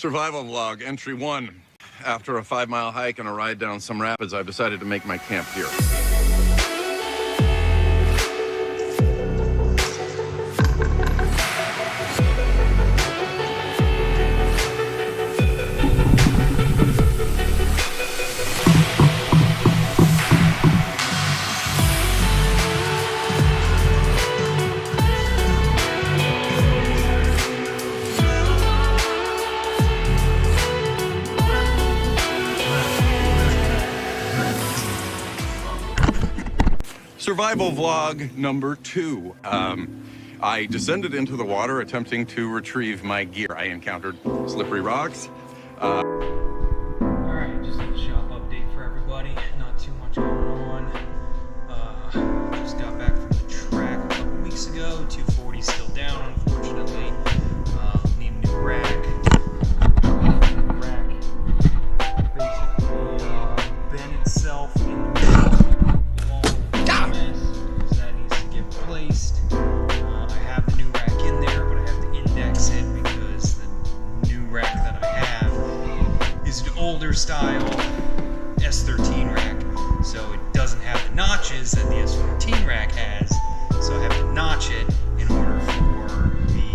Survival vlog, entry 1. After a 5-mile hike and a ride down some rapids, I've decided to make my camp here. Survival vlog number 2. I descended into the water attempting to retrieve my gear. I encountered slippery rocks. Alright, just a shop update for everybody. Not too much going on. Just got back from the track a couple weeks ago. 240 still down, unfortunately. Need a new rack. Basically bent itself in the middle. I have the new rack in there, but I have to index it because the new rack that I have is an older style S13 rack, so it doesn't have the notches that the S14 rack has, so I have to notch it in order for the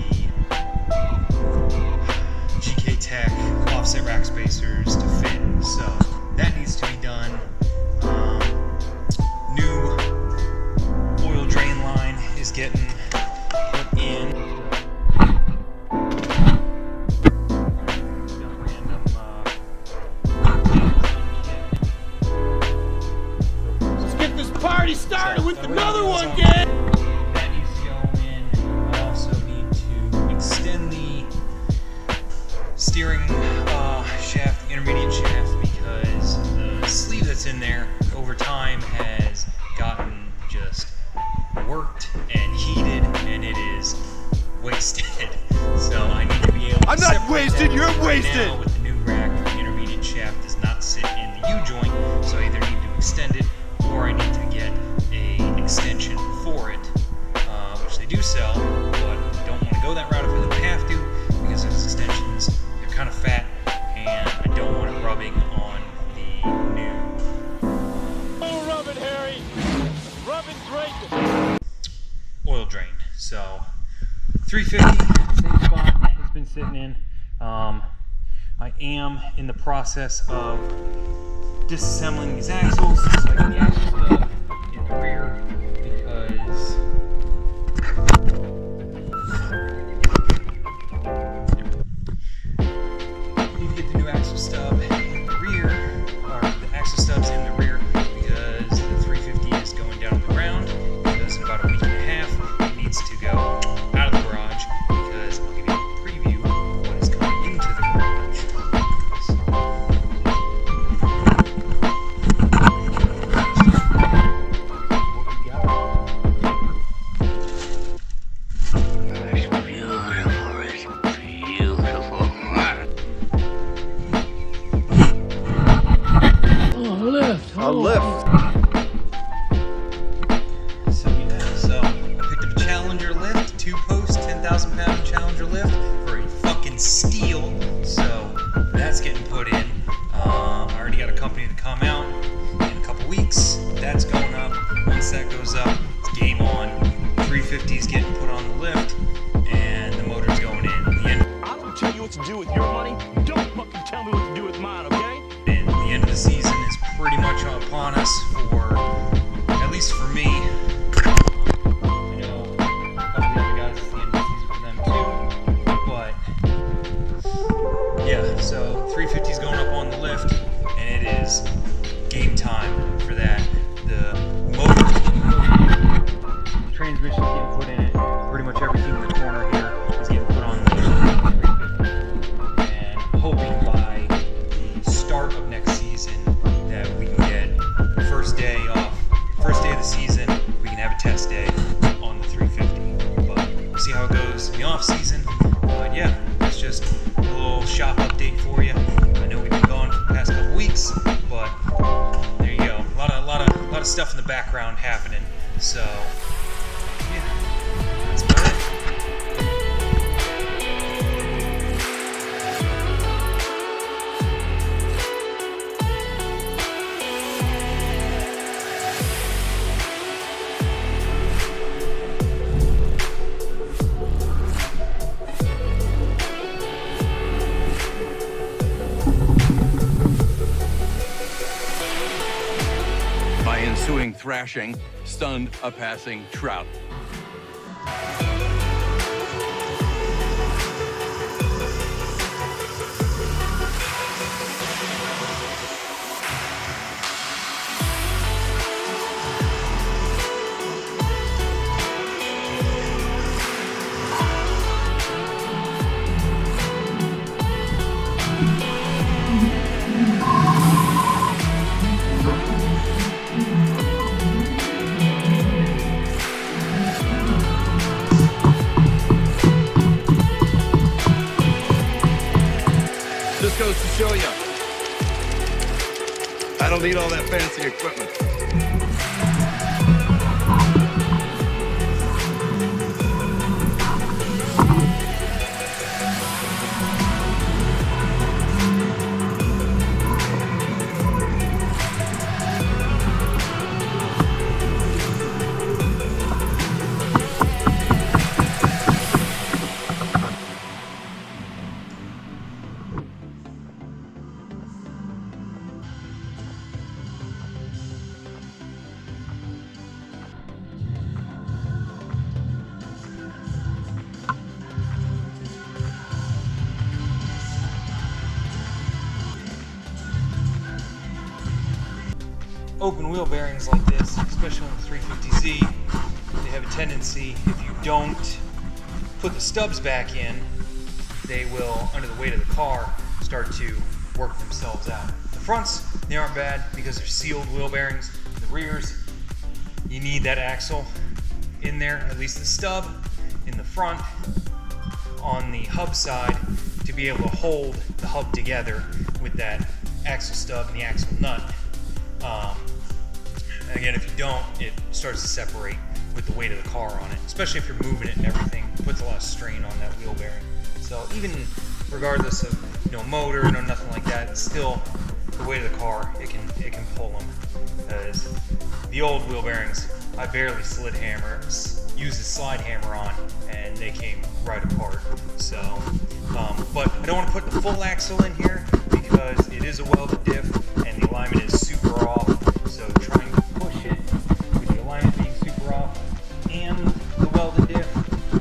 GK Tech offset rack spacers to fit, so that needs to be done. New oil drain line is getting put in. Let's get this party started with another one, gang! That needs to go in. I also need to extend the steering shaft, intermediate shaft, because the sleeve that's in there over time has gotten just worked and heated, and it is wasted. So I need to be able to I'm not wasted, you're wasted! now with the new rack. The intermediate shaft does not sit in the U-joint, so I either need to extend it or I need to get an extension for it, which they do sell, but I don't want to go that route if I don't have to, because those extensions, they're kind of fat, and I don't want it rubbing on the new Rub it, Harry! Rub it great! oil drain. So 350, same spot it's been sitting in. I am in the process of disassembling these axles, so I get the axle stuff in the rear because I need to get the new axle stub in the rear, or the axle stubs in the rear, because the 350 is going down on the ground. In about a week and a half, it needs to go out of the garage, because I'll give you a preview of what is coming into the garage. What we got? A lift! So I picked up a Challenger lift, 2-post, 10,000-pound Challenger lift for a fucking steal. So that's getting put in. I already got a company to come out in a couple weeks. That's going up. Once that goes up, it's game on. 350 is getting put on the lift, and the motor's going in. I don't tell you what to do with your money. Don't fucking tell me what to do with mine, okay? And the end of the season is pretty much upon us, for at least for me. I know a couple of the other guys, it's the end of the season for them too. But yeah, so 350 is going up on the lift, and it is game time for that. The motor, the transmission is getting put in it. Pretty much everything in the corner here is getting put on the 350. And I'm hoping by the start of next season that we can get the first day of the season, we can have a test day on the 350. But we'll see how it goes in the off season. But yeah, that's just a little shop update for you. I know we've been gone for the past couple weeks, but there you go. A lot of stuff in the background happening. So yeah, that's about it. having thrashing stunned a passing trout. Just goes to show you, I don't need all that fancy equipment. Open wheel bearings like this, especially on the 350Z, they have a tendency, if you don't put the stubs back in, they will, under the weight of the car, start to work themselves out. The fronts, they aren't bad because they're sealed wheel bearings. The rears, you need that axle in there, at least the stub in the front on the hub side, to be able to hold the hub together with that axle stub and the axle nut. Again, if you don't, it starts to separate with the weight of the car on it, especially if you're moving it and everything. It puts a lot of strain on that wheel bearing. So even regardless of motor, nothing like that, it's still the weight of the car, it can pull them. Because the old wheel bearings, I barely used a slide hammer on, and they came right apart. So, but I don't want to put the full axle in here because it is a welded diff and the alignment is super off. So trying to push it with the alignment being super off and the welded diff,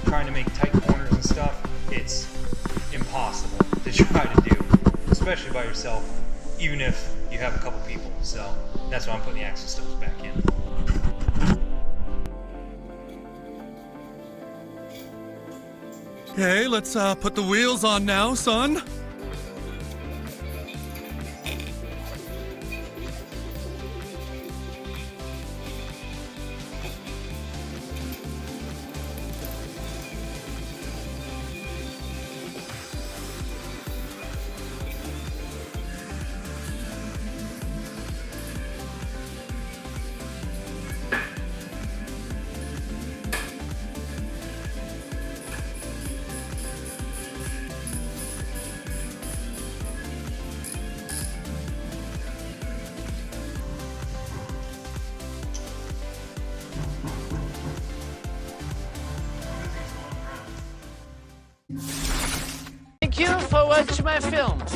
trying to make tight corners and stuff, it's impossible to try to do, especially by yourself, even if you have a couple people. So that's why I'm putting the axle stuff back in. Okay, let's put the wheels on now, son. Thank you for watching my films.